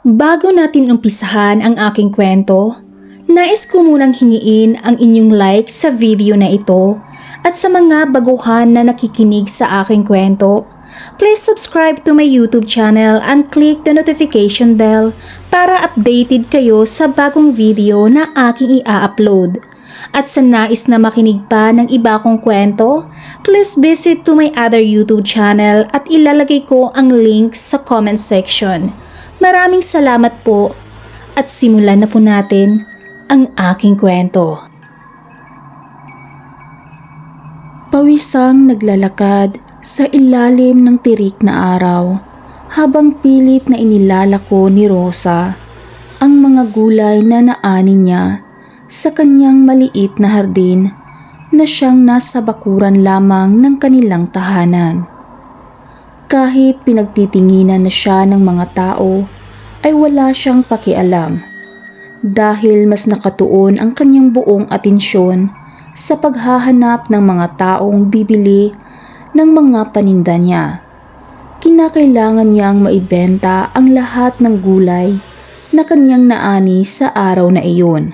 Bago natin umpisahan ang aking kwento, nais ko munang hingiin ang inyong like sa video na ito at sa mga baguhan na nakikinig sa aking kwento. Please subscribe to my YouTube channel and click the notification bell para updated kayo sa bagong video na aking i-upload. At sa nais na makinig pa ng iba kong kwento, please visit to my other YouTube channel at ilalagay ko ang link sa comment section. Maraming salamat po at simulan na po natin ang aking kwento. Pawisang naglalakad sa ilalim ng tirik na araw habang pilit na inilalako ni Rosa ang mga gulay na naani niya sa kanyang maliit na hardin na siyang nasa bakuran lamang ng kanilang tahanan. Kahit pinagtitinginan na siya ng mga tao, ay wala siyang pakialam dahil mas nakatuon ang kanyang buong atensyon sa paghahanap ng mga taong bibili ng mga paninda niya. Kinakailangan niyang maibenta ang lahat ng gulay na kanyang naani sa araw na iyon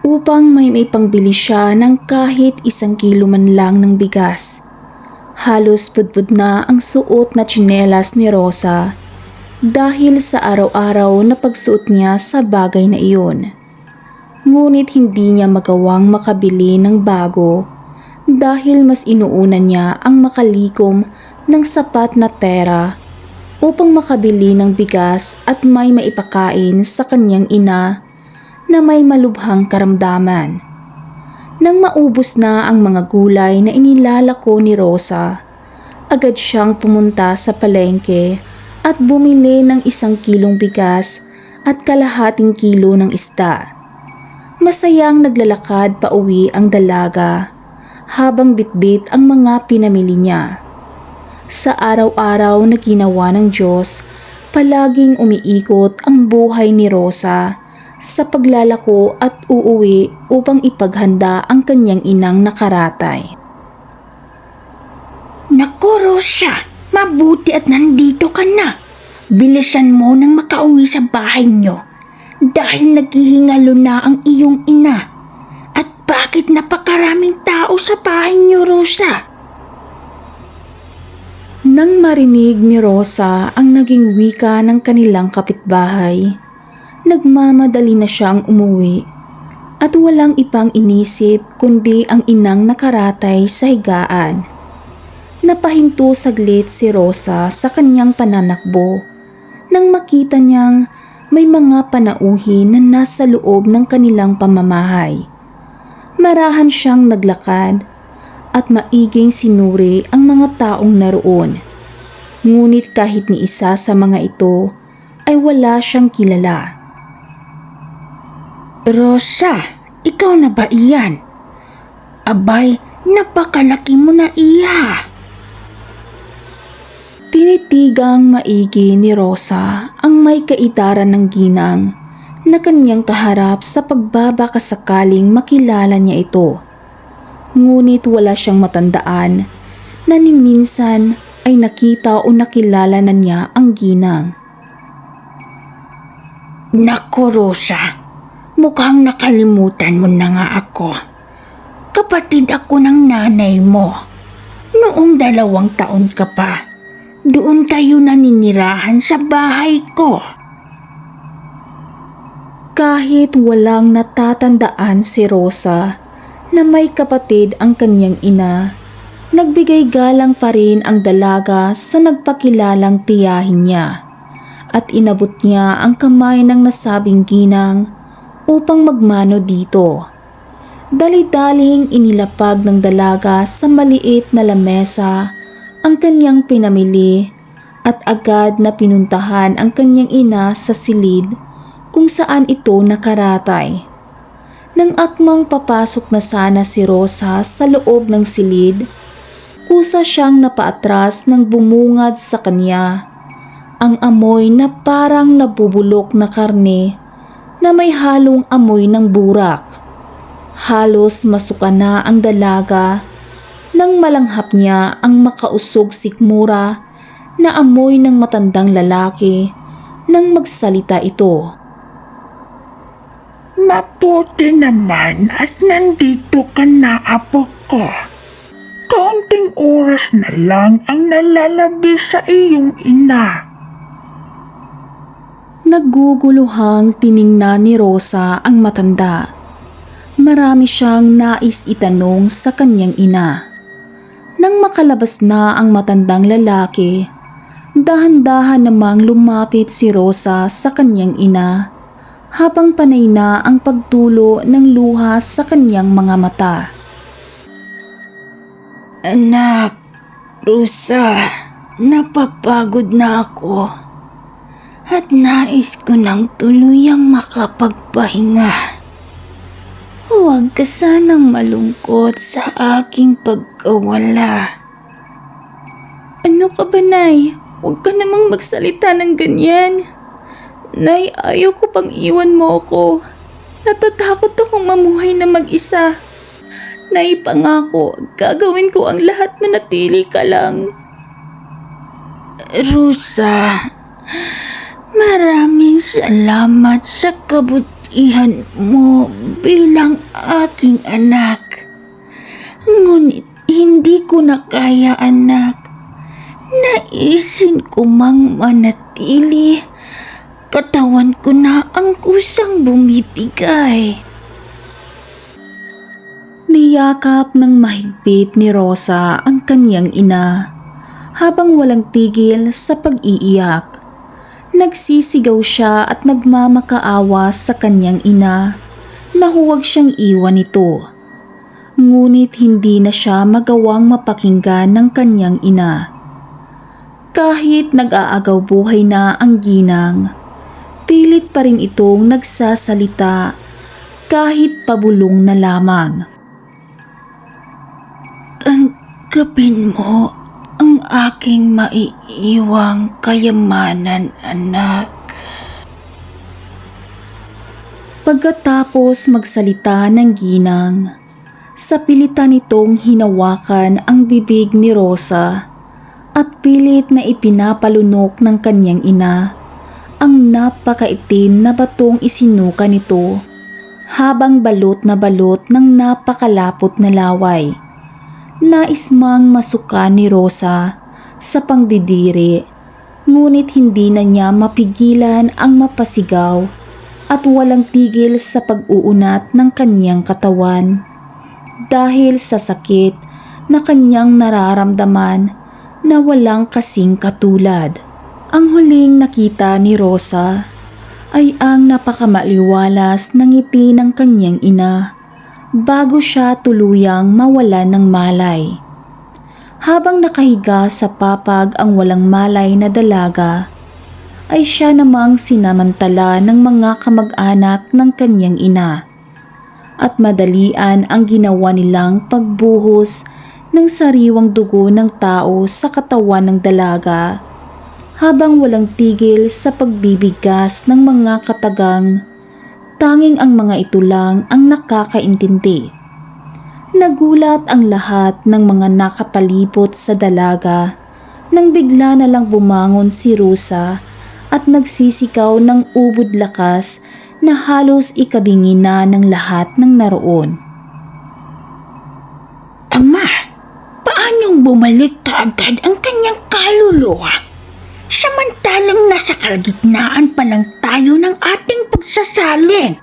upang may pangbili siya ng kahit 1 kilo man lang ng bigas. Halos pudpud na ang suot na tsinelas ni Rosa dahil sa araw-araw na pagsuot niya sa bagay na iyon. Ngunit hindi niya magawang makabili ng bago dahil mas inuuna niya ang makalikom ng sapat na pera upang makabili ng bigas at may maipakain sa kanyang ina na may malubhang karamdaman. Nang maubos na ang mga gulay na inilalako ni Rosa, agad siyang pumunta sa palengke at bumili ng 1 kilong bigas at kalahating kilo ng isda. Masayang naglalakad pa uwi ang dalaga habang bitbit ang mga pinamili niya. Sa araw-araw na ginawa ng Diyos, palaging umiikot ang buhay ni Rosa sa paglalako at uuwi upang ipaghanda ang kanyang inang nakaratay. Naku Rosa, mabuti at nandito ka na. Bilisan mo nang makauwi sa bahay nyo dahil naghihingalo na ang iyong ina. At bakit napakaraming tao sa bahay nyo, Rosa? Nang marinig ni Rosa ang naging wika ng kanilang kapitbahay, nagmamadali na siyang umuwi at walang ibang inisip kundi ang inang nakaratay sa higaan. Napahinto saglit si Rosa sa kanyang pananakbo nang makita niyang may mga panauhin na nasa loob ng kanilang pamamahay. Marahan siyang naglakad at maiging sinuri ang mga taong naroon. Ngunit kahit ni isa sa mga ito ay wala siyang kilala. Rosa, ikaw na ba iyan? Abay, napakalaki mo na iya. Tinitigang maigi ni Rosa ang may kaitaran ng ginang na kanyang kaharap sa pagbabakasakaling makilala niya ito. Ngunit wala siyang matandaan na ni minsan ay nakita o nakilala na niya ang ginang. Naku Rosa, mukhang nakalimutan mo na nga ako. Kapatid ako ng nanay mo. Noong 2 taon ka pa, doon kayo naninirahan sa bahay ko. Kahit walang natatandaan si Rosa na may kapatid ang kanyang ina, nagbigay galang pa rin ang dalaga sa nagpakilalang tiyahin niya at inabot niya ang kamay ng nasabing ginang upang magmano dito. Dali-daling inilapag ng dalaga sa maliit na lamesa ang kanyang pinamili at agad na pinuntahan ang kanyang ina sa silid kung saan ito nakaratay. Nang akmang papasok na sana si Rosa sa loob ng silid, kusa siyang napaatras nang bumungad sa kanya ang amoy na parang nabubulok na karne na may halong amoy ng burak. Halos masuka na ang dalaga nang malanghap niya ang makausog sikmura na amoy ng matandang lalaki nang magsalita ito. Mabuti naman at nandito ka na, apo ko. Kaunting oras na lang ang nalalabi sa iyong ina. Naguguluhang tiningnan ni Rosa ang matanda. Marami siyang nais itanong sa kanyang ina. Nang makalabas na ang matandang lalaki, dahan-dahan namang lumapit si Rosa sa kanyang ina habang panay na ang pagtulo ng luha sa kanyang mga mata. Anak, Rosa, napapagod na ako at nais ko nang tuluyang makapagpahinga. Huwag ka sanang malungkot sa aking pagkawala. Ano ka ba, Nay? Huwag ka namang magsalita ng ganyan. Nay, ayaw ko pang iwan mo ako. Natatakot akong mamuhay na mag-isa. Nay, pangako, gagawin ko ang lahat, manatili ka lang. Rosa, maraming salamat sa kabutihan mo bilang aking anak. Ngunit hindi ko na kaya, anak. Naisin ko mang manatili. Katawan ko na ang kusang bumibigay. Niyakap ng mahigpit ni Rosa ang kanyang ina habang walang tigil sa pag-iiyak. Nagsisigaw siya at nagmamakaawa sa kanyang ina na huwag siyang iwan ito. Ngunit hindi na siya magawang mapakinggan ng kanyang ina. Kahit nag-aagaw buhay na ang ginang, pilit pa rin itong nagsasalita kahit pabulong na lamang. Tanggapin mo ang aking maiiwang kayamanan, anak. Pagkatapos magsalita ng ginang, sa pilitan nitong hinawakan ang bibig ni Rosa at pilit na ipinapalunok ng kanyang ina ang napakaitim na batong isinuka nito habang balot ng napakalapot na laway. Nais mang masuka ni Rosa sa pangdidiri, ngunit hindi na niya mapigilan ang mapasigaw at walang tigil sa pag-uunat ng kanyang katawan dahil sa sakit na kanyang nararamdaman na walang kasing katulad. Ang huling nakita ni Rosa ay ang napakamaliwalas ng ngiti ng kanyang ina bago siya tuluyang mawalan ng malay. Habang nakahiga sa papag ang walang malay na dalaga, ay siya namang sinamantala ng mga kamag-anak ng kanyang ina. At madalian ang ginawa nilang pagbuhos ng sariwang dugo ng tao sa katawan ng dalaga, habang walang tigil sa pagbibigas ng mga katagang. Tanging ang mga ito lang ang nakakaintindi. Nagulat ang lahat ng mga nakapalibot sa dalaga nang bigla na lang bumangon si Rosa at nagsisikaw ng ubod lakas na halos ikabingi na ng lahat ng naroon. Ama, paanong bumalik kaagad ang kanyang kaluluwa? Samantalang nasa kalagitnaan pa lang tayo ng ating pagsasaling.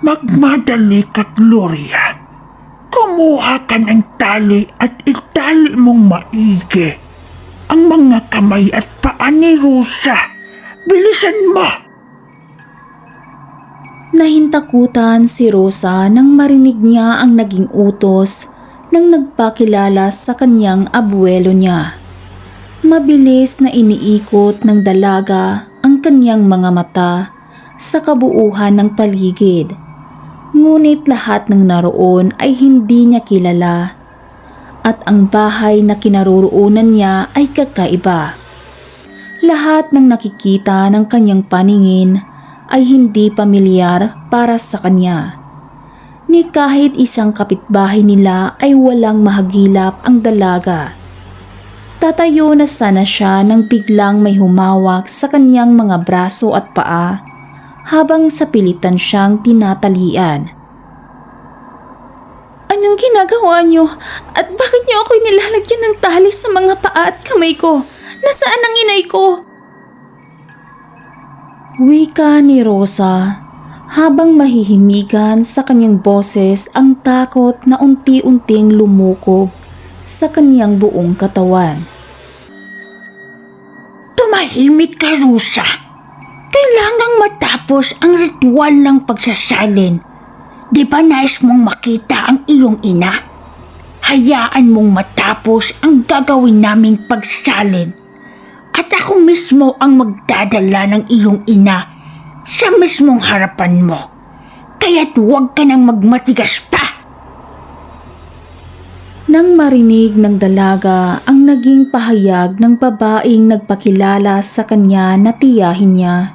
Magmadali ka, Gloria. Kumuha ka ng tali at itali mong maigi ang mga kamay at paa ni Rosa. Bilisan mo! Nahintakutan si Rosa nang marinig niya ang naging utos nang nagpakilala sa kanyang abuelo niya. Mabilis na iniikot ng dalaga ang kanyang mga mata sa kabuuhan ng paligid. Ngunit lahat ng naroon ay hindi niya kilala at ang bahay na kinaroroonan niya ay kakaiba. Lahat ng nakikita ng kanyang paningin ay hindi pamilyar para sa kanya. Ni kahit isang kapitbahay nila ay walang mahagilap ang dalaga. Tatayo na sana siya nang biglang may humawak sa kanyang mga braso at paa habang sa pilitan siyang tinatalian. Anong ginagawa niyo? At bakit niyo ako'y nilalagyan ng tali sa mga paa at kamay ko? Nasaan ang inay ko? Wika ni Rosa habang mahihimigan sa kanyang boses ang takot na unti-unting lumukob sa kanyang buong katawan. Tumahimik ka, Rosa. Kailangang matapos ang ritual ng pagsasalin. Di ba nais mong makita ang iyong ina? Hayaan mong matapos ang gagawin naming pagsalin. At ako mismo ang magdadala ng iyong ina sa mismong harapan mo. Kaya't huwag ka nang magmatigas pa. Nang marinig ng dalaga ang naging pahayag ng babaeng nagpakilala sa kanya na tiyahin niya,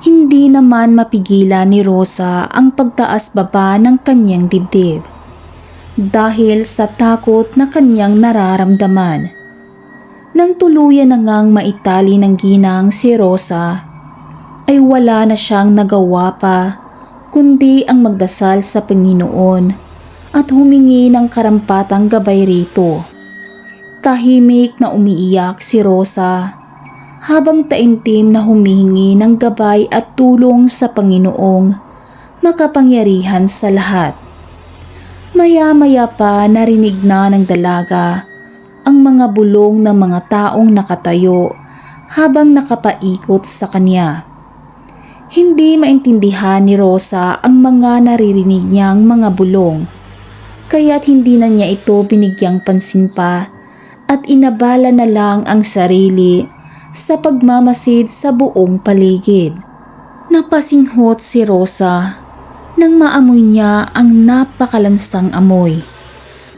hindi naman mapigilan ni Rosa ang pagtaas baba ng kanyang dibdib dahil sa takot na kanyang nararamdaman. Nang tuluyan na ngang maitali ng ginang si Rosa, ay wala na siyang nagawa pa kundi ang magdasal sa Panginoon at humingi ng karampatang gabay rito. Tahimik na umiiyak si Rosa habang taimtim na humihingi ng gabay at tulong sa Panginoong makapangyarihan sa lahat. Maya-maya pa narinig na ng dalaga ang mga bulong ng mga taong nakatayo habang nakapaikot sa kanya. Hindi maintindihan ni Rosa ang mga naririnig niyang mga bulong, kaya't hindi na niya ito binigyang pansin pa at inabala na lang ang sarili sa pagmamasid sa buong paligid. Napasinghot si Rosa nang maamoy niya ang napakalansang amoy.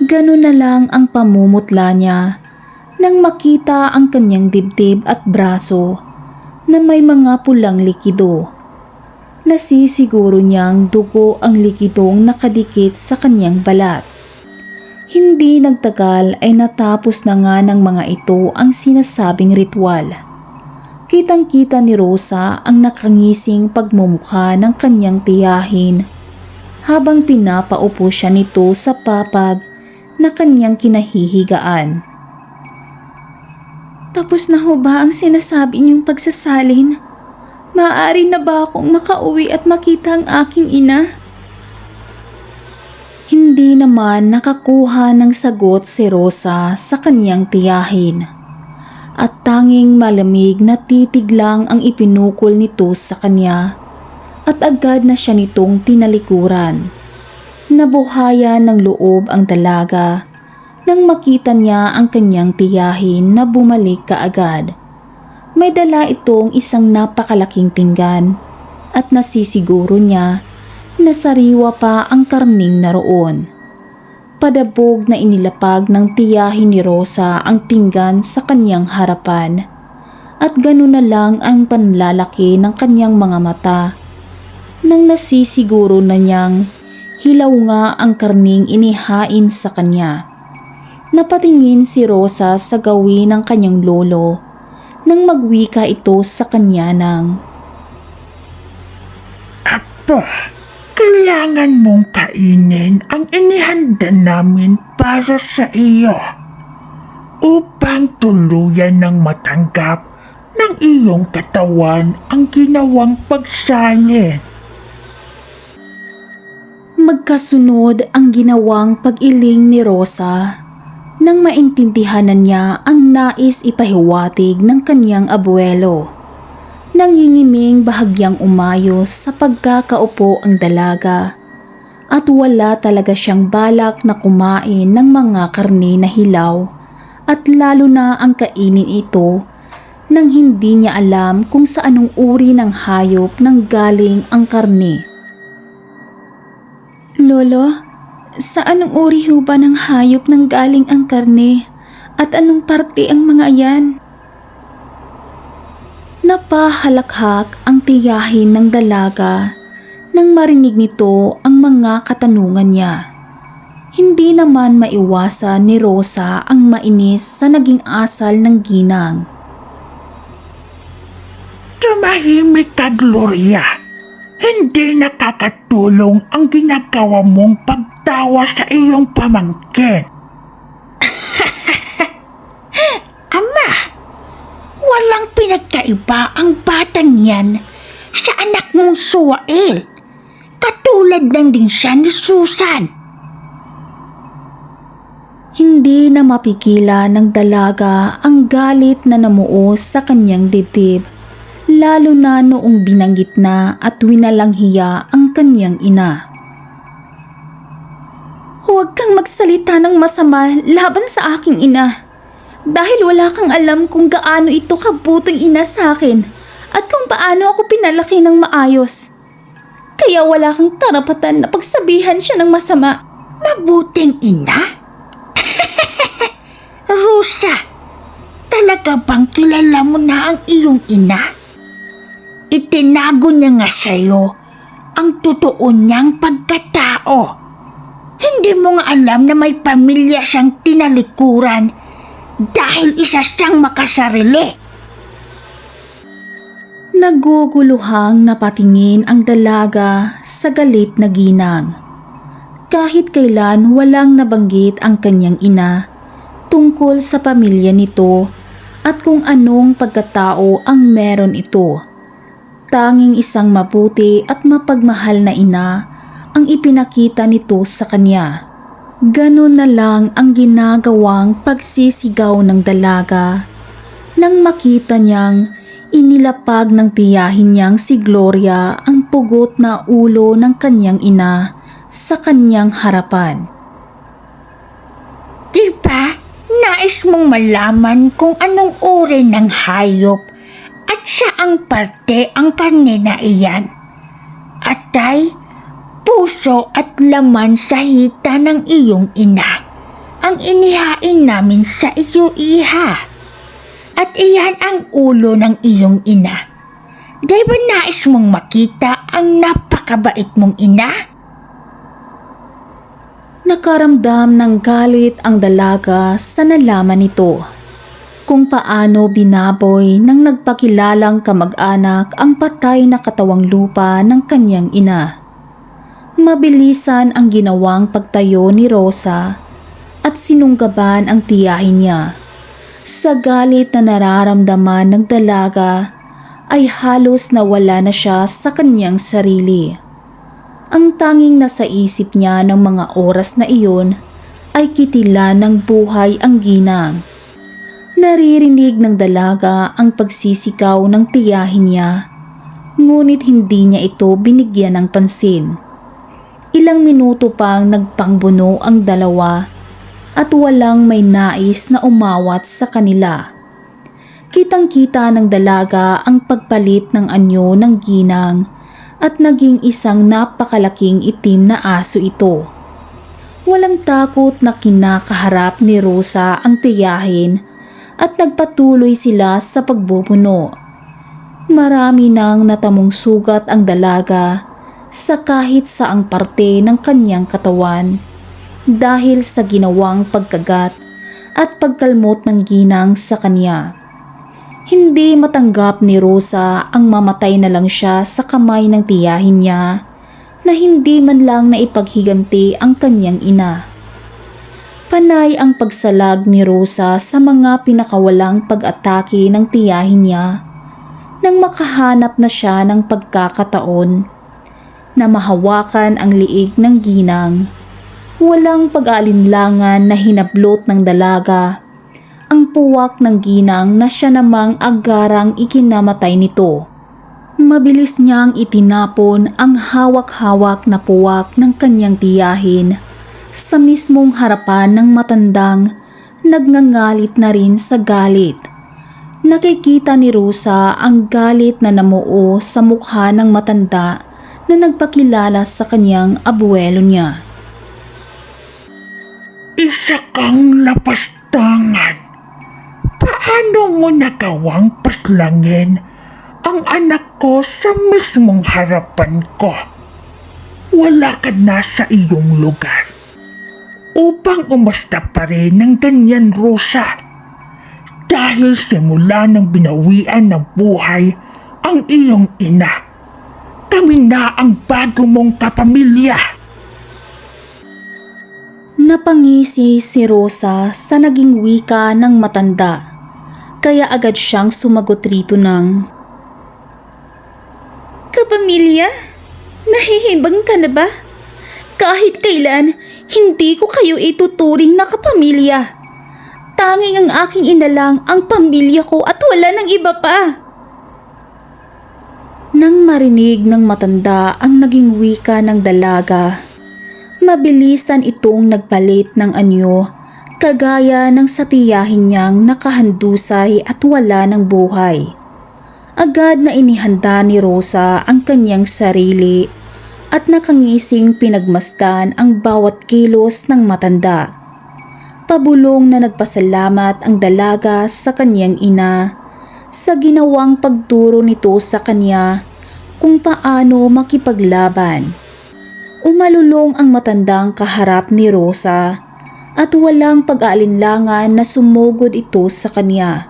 Ganun na lang ang pamumutla niya nang makita ang kanyang dibdib at braso na may mga pulang likido. Nasisiguro niyang dugo ang likidong nakadikit sa kanyang balat. Hindi nagtagal ay natapos na nga ng mga ito ang sinasabing ritual. Kitang-kita ni Rosa ang nakangising pagmumukha ng kanyang tiyahin habang pinapaupo siya nito sa papag na kanyang kinahihigaan. Tapos na ho ba ang sinasabi niyong pagsasalin? Maaari na ba akong makauwi at makita ang aking ina? Hindi naman nakakuha ng sagot si Rosa sa kanyang tiyahin at tanging malamig na titig lang ang ipinukol nito sa kanya at agad na siya nitong tinalikuran. Nabuhayan ng loob ang dalaga nang makita niya ang kanyang tiyahin na bumalik kaagad. May dala itong isang napakalaking pinggan at nasisiguro niya na sariwa pa ang karning naroon. Padabog na inilapag ng tiyahin ni Rosa ang pinggan sa kanyang harapan at gano'n na lang ang panlalaki ng kanyang mga mata nang nasisiguro na niyang hilaw nga ang karning inihain sa kanya. Napatingin si Rosa sa gawin ng kanyang lolo nang magwika ito sa kanya ng, Apo, kailangan mong kainin ang inihanda namin para sa iyo upang tuluyan ng matanggap ng iyong katawan ang ginawang pagsalin. Magkasunod ang ginawang pag-iling ni Rosa nang maintindihan na niya ang nais ipahiwatig ng kanyang abuelo. Nangingiming bahagyang umayos sa pagkakaupo ang dalaga at wala talaga siyang balak na kumain ng mga karne na hilaw at lalo na ang kainin ito nang hindi niya alam kung sa anong uri ng hayop nang galing ang karne. Lolo, sa anong uri ho ba ng hayop nang galing ang karne at anong parte ang mga yan? Napahalakhak ang tiyahin ng dalaga nang marinig nito ang mga katanungan niya. Hindi naman maiwasan ni Rosa ang mainis sa naging asal ng ginang. Tumahimik ka, Gloria. Hindi nakakatulong ang ginagawa mong pagtawa sa iyong pamangkin. Ama, walang pinagkaiba ang batang yan sa anak mong Suwael. Katulad lang din siya ni Susan. Hindi na mapigilan ng dalaga ang galit na namuo sa kanyang dibdib, lalo na noong binanggit na at winalang hiya ang kanyang ina. Huwag kang magsalita ng masama laban sa aking ina, dahil wala kang alam kung gaano ito kabutong ina sa akin at kung paano ako pinalaki ng maayos. Kaya wala kang karapatan na pagsabihan siya ng masama. Mabuting ina? Rosa, talaga bang kilala mo na ang iyong ina? Itinago niya nga sa'yo ang totoo niyang pagkatao. Hindi mo nga alam na may pamilya siyang tinalikuran dahil isa siyang makasarili. Naguguluhang napatingin ang dalaga sa galit na ginang. Kahit kailan walang nabanggit ang kanyang ina tungkol sa pamilya nito at kung anong pagkatao ang meron ito. Tanging isang mabuti at mapagmahal na ina ang ipinakita nito sa kanya. Ganun na lang ang ginagawang pagsisigaw ng dalaga nang makita niyang inilapag ng tiyahin niyang si Gloria ang pugot na ulo ng kanyang ina sa kanyang harapan. Diba, nais mong malaman kung anong uri ng hayop at saang parte ang karne na iyan? Atay, puso at laman sa hita ng iyong ina ang inihain namin sa iyo, iha. At iyan ang ulo ng iyong ina. Di ba nais mong makita ang napakabait mong ina? Nakaramdam ng galit ang dalaga sa nalaman nito. Kung paano binaboy ng nagpakilalang kamag-anak ang patay na katawang lupa ng kanyang ina. Mabilisan ang ginawang pagtayo ni Rosa at sinunggaban ang tiyahin niya. Sa galit na nararamdaman ng dalaga ay halos nawala na siya sa kanyang sarili. Ang tanging nasa isip niya ng mga oras na iyon ay kitilan ng buhay ang ginang. Naririnig ng dalaga ang pagsisigaw ng tiyahin niya, ngunit hindi niya ito binigyan ng pansin. Ilang minuto pang nagpangbuno ang dalawa at walang may nais na umawat sa kanila. Kitang-kita ng dalaga ang pagpalit ng anyo ng ginang at naging isang napakalaking itim na aso ito. Walang takot na kinakaharap ni Rosa ang tiyahin at nagpatuloy sila sa pagbubuno. Marami nang natamong sugat ang dalaga sa kahit saang parte ng kanyang katawan dahil sa ginawang pagkagat at pagkalmot ng ginang sa kanya. Hindi matanggap ni Rosa ang mamatay na lang siya sa kamay ng tiyahin niya na hindi man lang naipaghiganti ang kanyang ina. Panay ang pagsalag ni Rosa sa mga pinakawalang pag-atake ng tiyahin niya nang makahanap na siya ng pagkakataon na mahawakan ang liig ng ginang. Walang pag-aalinlangan na hinablot ng dalaga ang puwak ng ginang na siya namang agarang ikinamatay nito. Mabilis niyang itinapon ang hawak-hawak na puwak ng kanyang tiyahin sa mismong harapan ng matandang nagngangalit na rin sa galit. Nakikita ni Rosa ang galit na namuo sa mukha ng matanda na nagpakilala sa kanyang abuelo niya. Isa kang lapastangan. Paano mo nagawang paslangin ang anak ko sa mismong harapan ko? Wala ka na sa iyong lugar. upang umasta pa rin ng ganyan, Rosa. Dahil simula nang binawian ng buhay ang iyong ina, kami na ang bago mong kapamilya. Napangisi si Rosa sa naging wika ng matanda, kaya agad siyang sumagot rito ng, Kapamilya? Nahihibang ka na ba? Kahit kailan, hindi ko kayo ituturing na kapamilya. Tanging ang aking ina lang ang pamilya ko at wala ng iba pa. Nang marinig ng matanda ang naging wika ng dalaga, mabilisan itong nagpalit ng anyo, kagaya ng sa tiyahin niyang nakahandusay at wala ng buhay. Agad na inihanda ni Rosa ang kanyang sarili at nakangising pinagmasdan ang bawat kilos ng matanda. Pabulong na nagpasalamat ang dalaga sa kanyang ina sa ginawang pagturo nito sa kanya kung paano makipaglaban. Umalulong ang matandang kaharap ni Rosa at walang pag-aalinlangan na sumugod ito sa kanya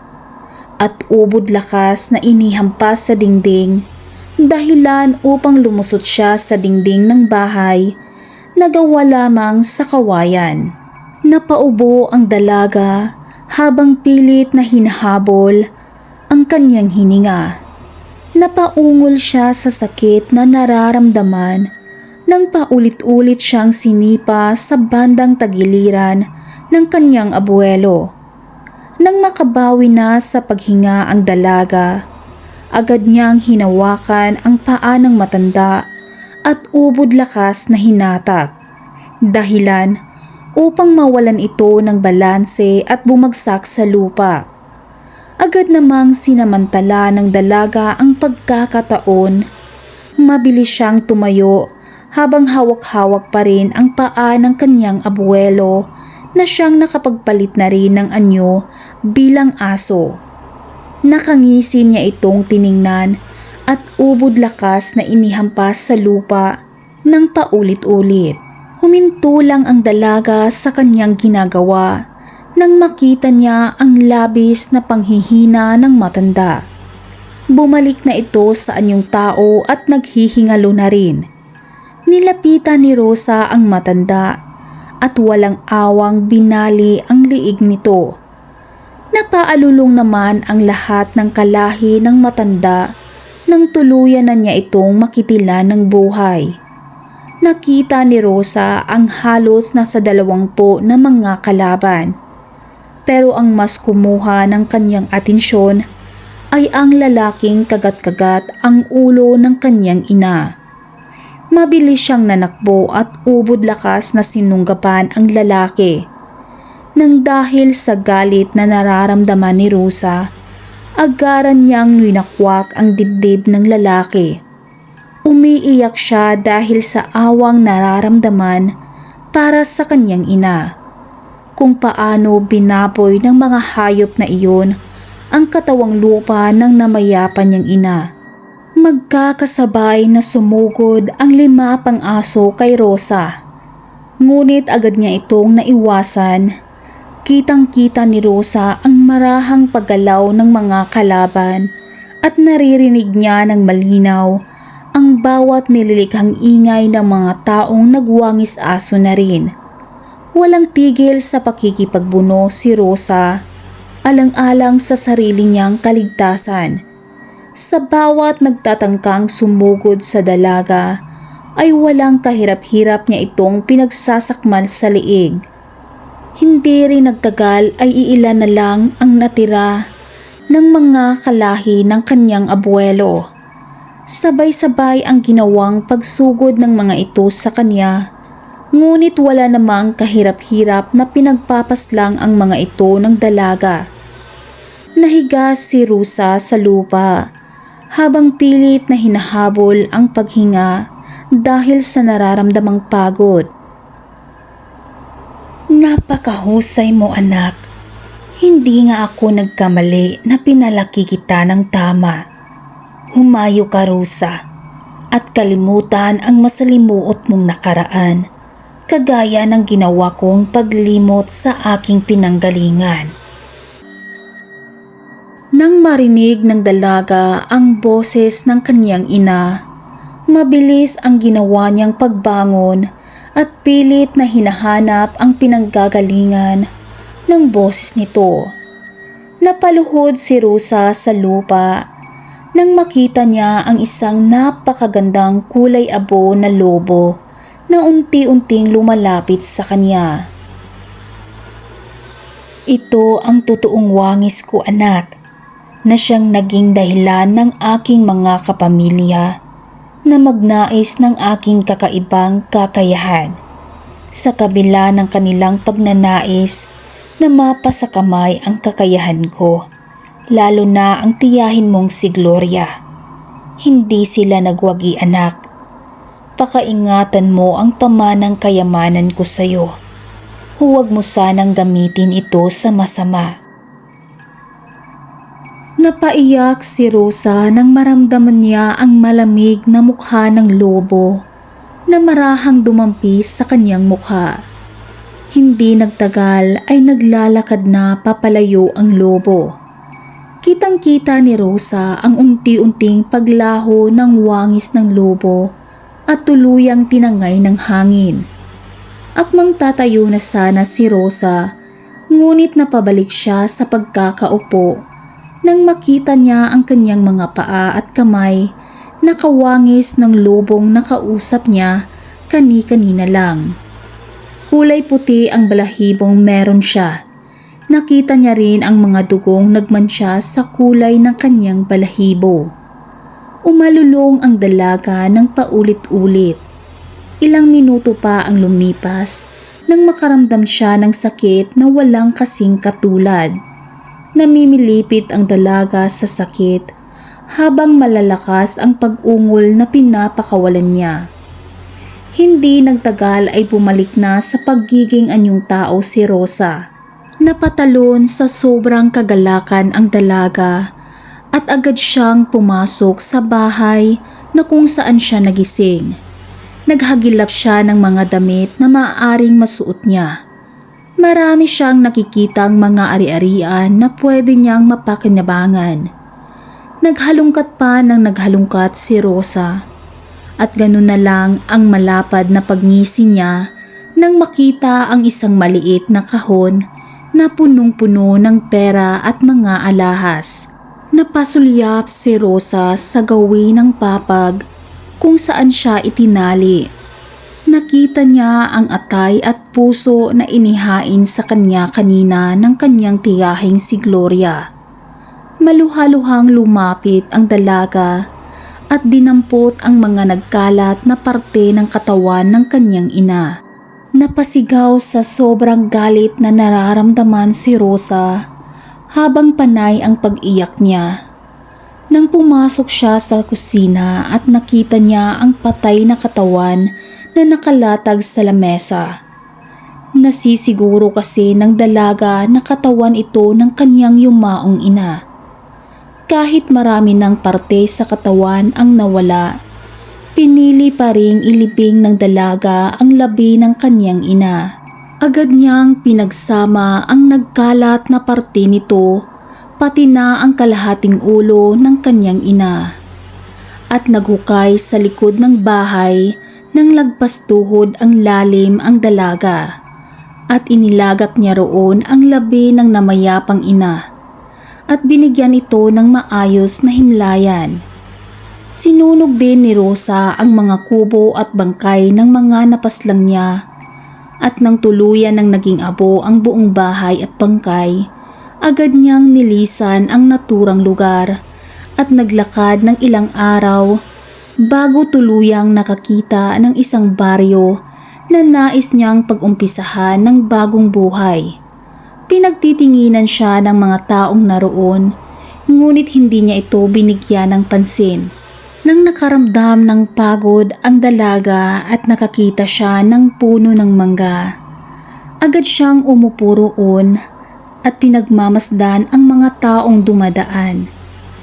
at ubod lakas na inihampas sa dingding, dahilan upang lumusot siya sa dingding ng bahay na gawa lamang sa kawayan. Napaubo ang dalaga habang pilit na hinahabol ang kanyang hininga. Napaungol siya sa sakit na nararamdaman nang paulit-ulit siyang sinipa sa bandang tagiliran ng kanyang abuelo. Nang makabawi na sa paghinga ang dalaga, agad niyang hinawakan ang paa ng matanda at ubod lakas na hinatak, dahilan upang mawalan ito ng balanse at bumagsak sa lupa. Agad namang sinamantala ng dalaga ang pagkakataon. Mabilis siyang tumayo habang hawak-hawak pa rin ang paa ng kanyang abuelo na siyang nakapagpalit na rin ng anyo bilang aso. Nakangisi niya itong tiningnan at ubod lakas na inihampas sa lupa ng paulit-ulit. Huminto lang ang dalaga sa kanyang ginagawa nang makita niya ang labis na panghihina ng matanda. Bumalik na ito sa anyong tao at naghihingalo na rin. Nilapitan ni Rosa ang matanda at walang awang binali ang liig nito. Napaalulong naman ang lahat ng kalahi ng matanda nang tuluyan na niya itong makitilan ng buhay. Nakita ni Rosa ang halos nasa 20 na mga kalaban. Pero ang mas kumuha ng kanyang atensyon ay ang lalaking kagat-kagat ang ulo ng kanyang ina. Mabilis siyang nanakbo at ubod lakas na sinunggapan ang lalaki. Nang dahil sa galit na nararamdaman ni Rosa, agaran niyang winakwak ang dibdib ng lalaki. Umiiyak siya dahil sa awang nararamdaman para sa kanyang ina. Kung paano binaboy ng mga hayop na iyon ang katawang lupa ng namayapan niyang ina. Magkakasabay na sumugod ang 5 pang aso kay Rosa. Ngunit agad niya itong naiwasan. Kitang-kita ni Rosa ang marahang paggalaw ng mga kalaban at naririnig niya ng malinaw ang bawat nililikhang ingay ng mga taong nagwangis aso na rin. Walang tigil sa pakikipagbuno si Rosa, alang-alang sa sarili niyang kaligtasan. Sa bawat nagtatangkang sumugod sa dalaga, ay walang kahirap-hirap niya itong pinagsasakmal sa liig. Hindi rin nagtagal ay iilan na lang ang natira ng mga kalahi ng kanyang abuelo. Sabay-sabay ang ginawang pagsugod ng mga ito sa kanya, ngunit wala namang kahirap-hirap na pinagpapaslang ang mga ito ng dalaga. Nahiga si Rosa sa lupa habang pilit na hinahabol ang paghinga dahil sa nararamdamang pagod. Napakahusay mo, anak. Hindi nga ako nagkamali na pinalaki kita ng tama. Humayo ka, Rosa, at kalimutan ang masalimuot mong nakaraan kagaya ng ginawa kong paglimot sa aking pinanggalingan. Nang marinig ng dalaga ang boses ng kanyang ina, mabilis ang ginawa niyang pagbangon at pilit na hinahanap ang pinanggagalingan ng boses nito. Napaluhod si Rosa sa lupa nang makita niya ang isang napakagandang kulay abo na lobo na unti-unting lumalapit sa kanya. Ito ang totoong wangis ko, anak, na siyang naging dahilan ng aking mga kapamilya na magnais ng aking kakaibang kakayahan sa kabila ng kanilang pagnanais na mapa sa kamay ang kakayahan ko, lalo na ang tiyahin mong si Gloria. Hindi sila nagwagi, anak. Pakaingatan mo ang pamanang kayamanan ko sa iyo. Huwag mo sanang gamitin ito sa masama. Napaiyak si Rosa nang maramdaman niya ang malamig na mukha ng lobo na marahang dumampis sa kanyang mukha. Hindi nagtagal ay naglalakad na papalayo ang lobo. Kitang-kita ni Rosa ang unti-unting paglaho ng wangis ng lobo at tuluyang tinangay ng hangin. Akmang tatayo na sana si Rosa, ngunit napabalik siya sa pagkakaupo nang makita niya ang kanyang mga paa at kamay na kawangis ng lobong nakausap niya kani-kanina lang. Kulay puti ang balahibong meron siya. Nakita niya rin ang mga dugong nagmansya sa kulay ng kanyang balahibo. Umalulong ang dalaga ng paulit-ulit. Ilang minuto pa ang lumipas nang makaramdam siya ng sakit na walang kasing katulad. Namimilipit ang dalaga sa sakit habang malalakas ang pag-ungol na pinapakawalan niya. Hindi nagtagal ay bumalik na sa pagiging anyong tao si Rosa. Napatalon sa sobrang kagalakan ang dalaga at agad siyang pumasok sa bahay na kung saan siya nagising. Naghagilap siya ng mga damit na maaaring masuot niya. Marami siyang nakikitang mga ari-arian na pwede niyang mapakinabangan. Naghalungkat pa ng naghalungkat si Rosa. At ganun na lang ang malapad na pagngisi niya nang makita ang isang maliit na kahon na punong-puno ng pera at mga alahas. Napasulyap si Rosa sa gawin ng papag kung saan siya itinali. Nakita niya ang atay at puso na inihain sa kanya kanina ng kanyang tiyahing si Gloria. Maluhaluhang lumapit ang dalaga at dinampot ang mga nagkalat na parte ng katawan ng kanyang ina. Napasigaw sa sobrang galit na nararamdaman si Rosa habang panay ang pag-iyak niya. Nang pumasok siya sa kusina at nakita niya ang patay na katawan na nakalatag sa lamesa. Nasisiguro kasi ng dalaga na katawan ito ng kanyang yumaong ina. Kahit marami ng parte sa katawan ang nawala, pinili pa ring ilibing ng dalaga ang labi ng kanyang ina. Agad niyang pinagsama ang nagkalat na parte nito, pati na ang kalahating ulo ng kanyang ina. At naghukay sa likod ng bahay nang lagpas tuhod ang lalim ang dalaga. At inilagak niya roon ang labi ng namayapang ina. At binigyan ito ng maayos na himlayan. Sinunog din ni Rosa ang mga kubo at bangkay ng mga napaslang niya. At nang tuluyan ng naging abo ang buong bahay at bangkay, agad niyang nilisan ang naturang lugar at naglakad ng ilang araw bago tuluyang nakakita ng isang baryo na nais niyang pag-umpisahan ng bagong buhay. Pinagtitinginan siya ng mga taong naroon, ngunit hindi niya ito binigyan ng pansin. Nang nakaramdam ng pagod ang dalaga at nakakita siya ng puno ng mangga, agad siyang umupo roon at pinagmamasdan ang mga taong dumadaan.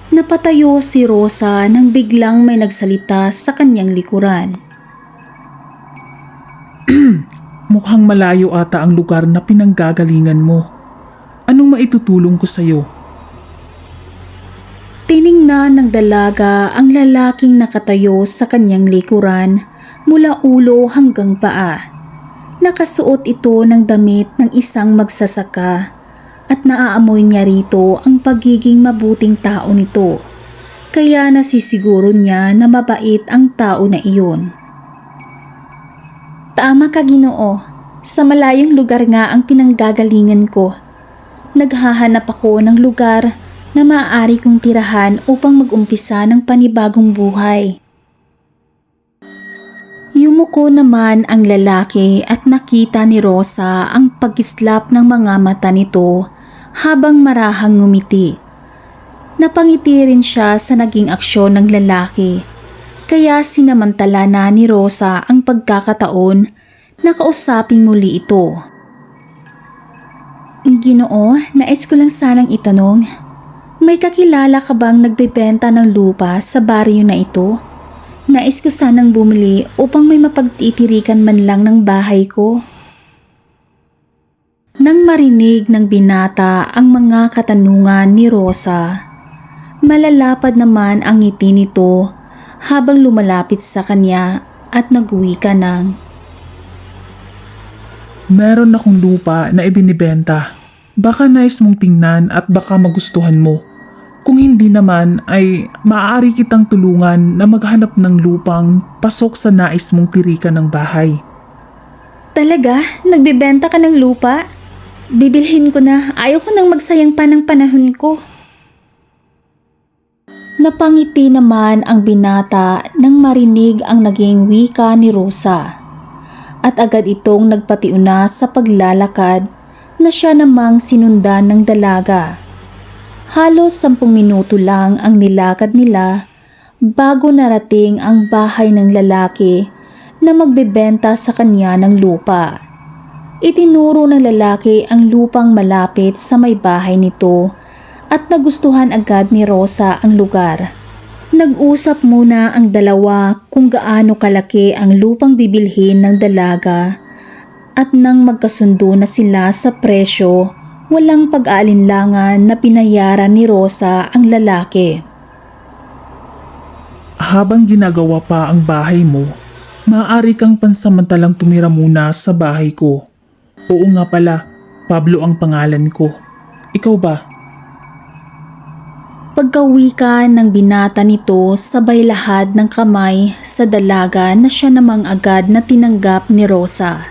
Napatayo si Rosa nang biglang may nagsalita sa kanyang likuran. Mukhang malayo ata ang lugar na pinanggagalingan mo. Anong maitutulong ko sa'yo? Tiningnan ng dalaga ang lalaking nakatayo sa kanyang likuran mula ulo hanggang paa. Nakasuot ito ng damit ng isang magsasaka at naaamoy niya rito ang pagiging mabuting tao nito. Kaya nasisiguro niya na mabait ang tao na iyon. Tama ka, Ginoo. Sa malayong lugar nga ang pinanggagalingan ko. Naghahanap ako ng lugar na maaari kong tirahan upang mag-umpisa ng panibagong buhay. Yumuko naman ang lalaki at nakita ni Rosa ang pag-islap ng mga mata nito habang marahang ngumiti. Napangiti rin siya sa naging aksyon ng lalaki, kaya sinamantala na ni Rosa ang pagkakataon na kausaping muli ito. Ginoo, nais ko lang sanang itanong, may kakilala ka bang nagbebenta ng lupa sa baryo na ito? Nais ko sanang bumili upang may mapagtitirikan man lang ng bahay ko. Nang marinig ng binata ang mga katanungan ni Rosa, malalapad naman ang ngiti nito habang lumalapit sa kanya at nagwika ng, Meron akong lupa na ibinibenta. Baka nais mong tingnan at baka magustuhan mo. Kung hindi naman ay maaari kitang tulungan na maghanap ng lupang pasok sa nais mong tirikan ng bahay. Talaga? Nagbebenta ka ng lupa? Bibilhin ko na. Ayaw ko nang magsayang pa ng panahon ko. Napangiti naman ang binata nang marinig ang naging wika ni Rosa. At agad itong nagpatiuna sa paglalakad na siya namang sinundan ng dalaga. Halos 10 minuto lang ang nilakad nila bago narating ang bahay ng lalaki na magbebenta sa kanya ng lupa. Itinuro ng lalaki ang lupang malapit sa may bahay nito at nagustuhan agad ni Rosa ang lugar. Nag-usap muna ang dalawa kung gaano kalaki ang lupang bibilhin ng dalaga at nang magkasundo na sila sa presyo, walang pag-aalinlangan na pinayaran ni Rosa ang lalaki. Habang ginagawa pa ang bahay mo, maaari kang pansamantalang tumira muna sa bahay ko. Oo nga pala, Pablo ang pangalan ko. Ikaw ba? Pagkawika ng binata nito sabay lahad ng kamay sa dalaga na siya namang agad na tinanggap ni Rosa.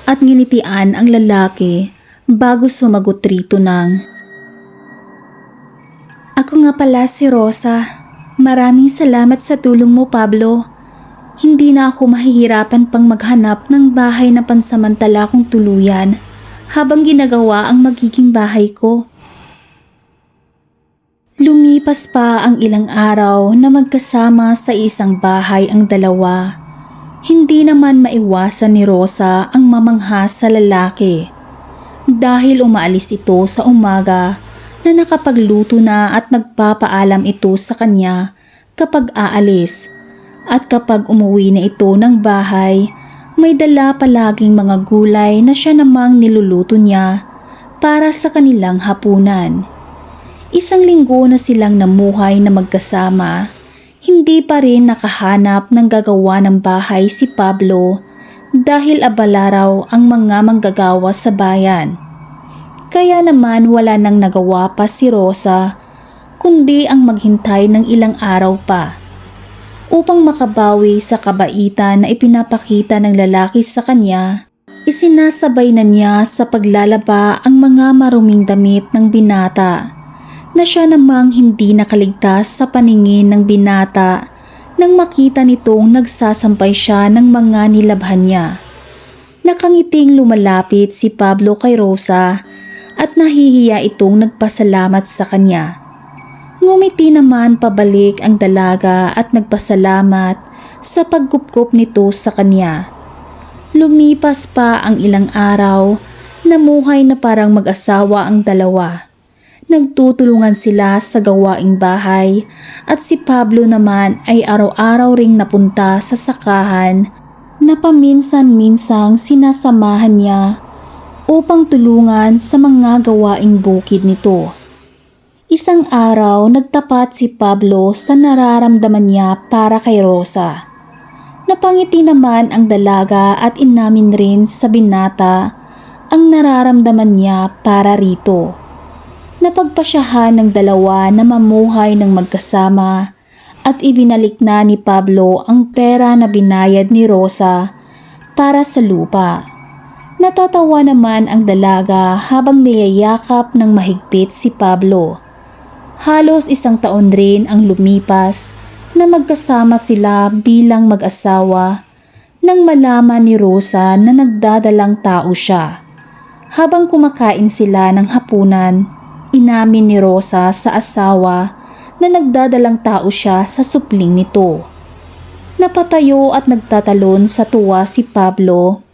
At nginitian ang lalaki bago sumagot rito ng, Ako nga pala si Rosa. Maraming salamat sa tulong mo, Pablo. Hindi na ako mahihirapan pang maghanap ng bahay na pansamantala kong tuluyan habang ginagawa ang magiging bahay ko. Lumipas pa ang ilang araw na magkasama sa isang bahay ang dalawa. Hindi naman maiwasan ni Rosa ang mamangha sa lalaki dahil umaalis ito sa umaga na nakapagluto na at nagpapaalam ito sa kanya kapag aalis, at kapag umuwi na ito ng bahay, may dala palaging mga gulay na siya namang niluluto niya para sa kanilang hapunan. 1 linggo na silang namuhay na magkasama. Hindi pa rin nakahanap ng gagawa ng bahay si Pablo dahil abala raw ang mga manggagawa sa bayan. Kaya naman wala nang nagawa pa si Rosa kundi ang maghintay ng ilang araw pa upang makabawi sa kabaitan na ipinapakita ng lalaki sa kanya. Isinasabay na niya sa paglalaba ang mga maruming damit ng binata na siya namang hindi nakaligtas sa paningin ng binata nang makita nitong nagsasampay siya ng mga nilabhan niya. Nakangiting lumalapit si Pablo kay Rosa at nahihiya itong nagpasalamat sa kanya. Ngumiti naman pabalik ang dalaga at nagpasalamat sa paggupkup nito sa kanya. Lumipas pa ang ilang araw, namuhay na parang mag-asawa ang dalawa. Nagtutulungan sila sa gawaing bahay at si Pablo naman ay araw-araw ring napunta sa sakahan na paminsan-minsang sinasamahan niya upang tulungan sa mga gawaing bukid nito. Isang araw nagtapat si Pablo sa nararamdaman niya para kay Rosa. Napangiti naman ang dalaga at inamin rin sa binata ang nararamdaman niya para rito. Napagpasyahan ng dalawa na mamuhay ng magkasama at ibinalik na ni Pablo ang pera na binayad ni Rosa para sa lupa. Natatawa naman ang dalaga habang niyayakap ng mahigpit si Pablo. Halos 1 taon rin ang lumipas na magkasama sila bilang mag-asawa nang malaman ni Rosa na nagdadalang tao siya. Habang kumakain sila ng hapunan, inamin ni Rosa sa asawa na nagdadalang tao siya sa supling nito. Napatayo at nagtatalon sa tuwa si Pablo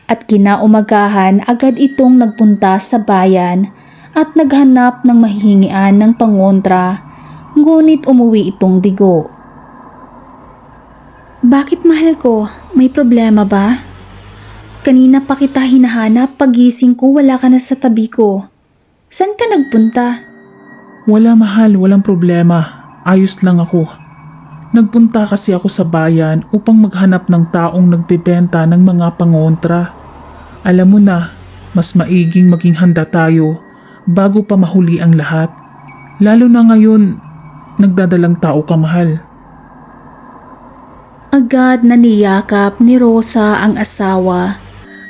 at kinaumagahan agad itong nagpunta sa bayan at naghanap ng mahihingian ng pangontra, ngunit umuwi itong bigo. Bakit mahal ko? May problema ba? Kanina pa kita hinahanap, pagising ko wala ka na sa tabi ko. Saan ka nagpunta? Wala mahal, walang problema. Ayos lang ako. Nagpunta kasi ako sa bayan upang maghanap ng taong nagbebenta ng mga pangontra. Alam mo na, mas maiging maging handa tayo bago pa mahuli ang lahat. Lalo na ngayon, nagdadalang tao ka mahal. Agad na niyakap ni Rosa ang asawa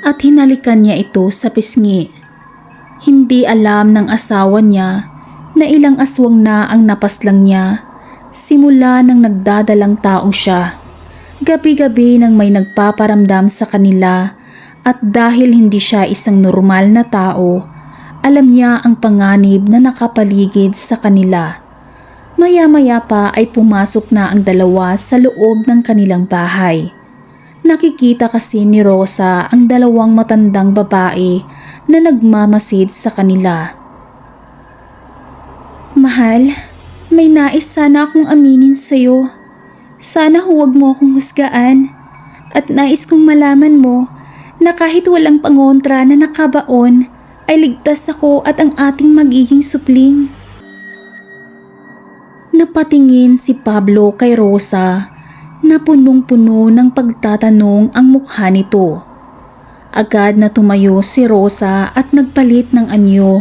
at hinalikan niya ito sa pisngi. Hindi alam ng asawa niya na ilang aswang na ang napaslang niya simula nang nagdadalang tao siya. Gabi-gabi nang may nagpaparamdam sa kanila at dahil hindi siya isang normal na tao, alam niya ang panganib na nakapaligid sa kanila. Maya-maya pa ay pumasok na ang dalawa sa loob ng kanilang bahay. Nakikita kasi ni Rosa ang 2 matandang babae na nagmamasid sa kanila. Mahal, may nais sana akong aminin sa'yo. Sana huwag mo akong husgaan at nais kong malaman mo na kahit walang pangontra na nakabaon ay ligtas ako at ang ating magiging supling. Napatingin si Pablo kay Rosa na punong-puno ng pagtatanong ang mukha nito. Agad na tumayo si Rosa at nagpalit ng anyo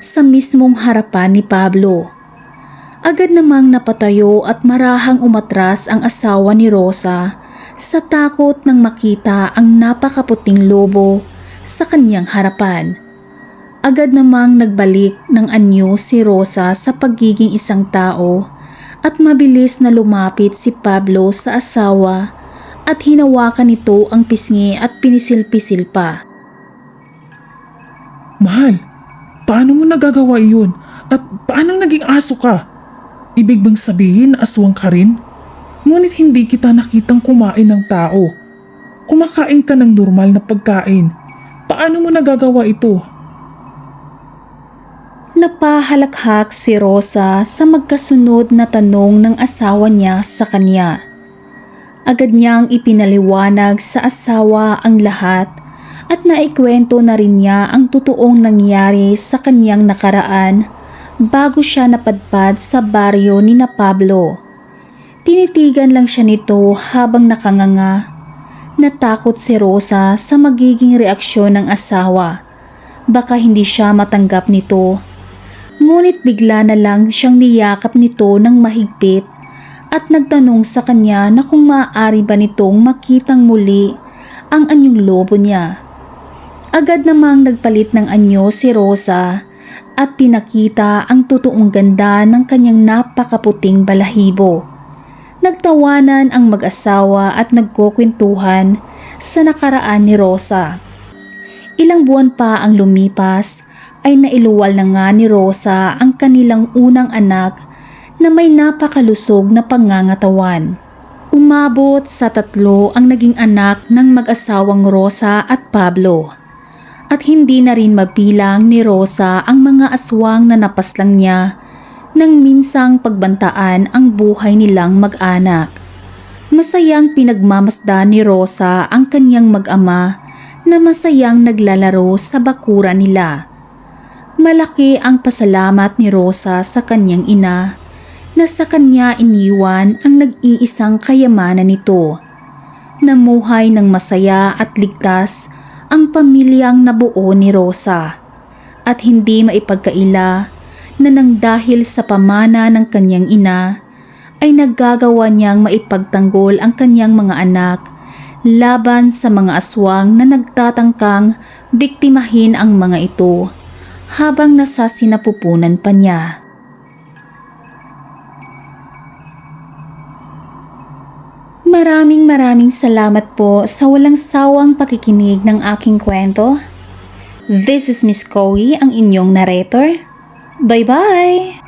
sa mismong harapan ni Pablo. Agad namang napatayo at marahang umatras ang asawa ni Rosa sa takot nang makita ang napakaputing lobo sa kanyang harapan. Agad namang nagbalik ng anyo si Rosa sa pagiging isang tao at mabilis na lumapit si Pablo sa asawa at hinawakan nito ang pisngi at pinisil-pisil pa. Mahal, paano mo nagagawa iyon? At paano naging aso ka? Ibig bang sabihin aswang ka rin? Ngunit hindi kita nakitang kumain ng tao. Kumakain ka ng normal na pagkain. Paano mo nagagawa ito? Napahalakhak si Rosa sa magkasunod na tanong ng asawa niya sa kanya. Agad niyang ipinaliwanag sa asawa ang lahat at naikwento na rin niya ang totoong nangyari sa kanyang nakaraan bago siya napadpad sa baryo ni na Pablo. Tinitigan lang siya nito habang nakanganga. Natakot si Rosa sa magiging reaksyon ng asawa. Baka hindi siya matanggap nito. Ngunit bigla na lang siyang niyakap nito ng mahigpit at nagtanong sa kanya na kung maaari ba nitong makitang muli ang anyong lobo niya. Agad namang nagpalit ng anyo si Rosa at pinakita ang totoong ganda ng kanyang napakaputing balahibo. Nagtawanan ang mag-asawa at nagkukwentuhan sa nakaraan ni Rosa. Ilang buwan pa ang lumipas ay nailuwal na nga ni Rosa ang kanilang unang anak na may napakalusog na pangangatawan. Umabot sa 3 ang naging anak ng mag-asawang Rosa at Pablo. At hindi na rin mabilang ni Rosa ang mga aswang na napaslang niya nang minsang pagbantaan ang buhay nilang mag-anak. Masayang pinagmamasdan ni Rosa ang kanyang mag-ama na masayang naglalaro sa bakuran nila. Malaki ang pasalamat ni Rosa sa kanyang ina na sa kanya iniwan ang nag-iisang kayamanan nito. Namuhay ng masaya at ligtas ang pamilyang nabuo ni Rosa at hindi maipagkaila na nang dahil sa pamana ng kanyang ina ay naggagawa niyang maipagtanggol ang kanyang mga anak laban sa mga aswang na nagtatangkang biktimahin ang mga ito habang nasa sinapupunan pa niya. Maraming salamat po sa walang sawang pakikinig ng aking kwento. This is Miss Koey, ang inyong narrator. Bye-bye!